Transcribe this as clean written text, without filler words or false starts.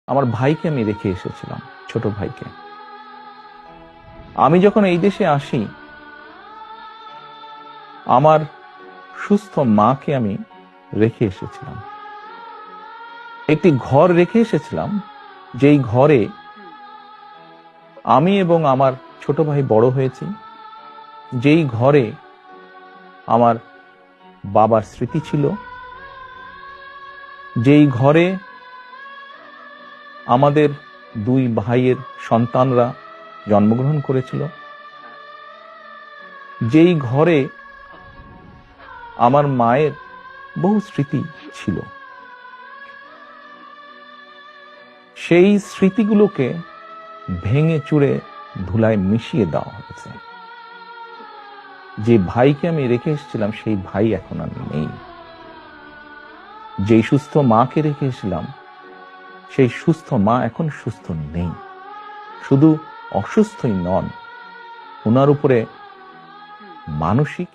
আমার ভাইকে আমি রেখে এসেছিলাম, ছোট ভাইকে। আমি যখন এই দেশে আসি, আমার সুস্থ মাকে আমি রেখে এসেছিলাম। একটি ঘর রেখে এসেছিলাম, যেই ঘরে আমি এবং আমার ছোট ভাই বড় হয়েছি, যেই ঘরে আমার বাবার স্মৃতি ছিল, যেই ঘরে আমাদের দুই ভাইয়ের সন্তানরা জন্মগ্রহণ করেছিল, যেই ঘরে আমার মায়ের বহু স্মৃতি ছিল, সেই স্মৃতিগুলোকে ভেঙে চুরে ধুলায় মিশিয়ে দেওয়া হয়েছে। যে ভাইকে আমি রেখে এসেছিলাম, সেই ভাই এখন আর নেই। যেই সুস্থ মাকে রেখে এসেছিলাম, সেই সুস্থ মা এখন সুস্থ নেই। শুধু অসুস্থই নন, ওনার উপরে মানসিক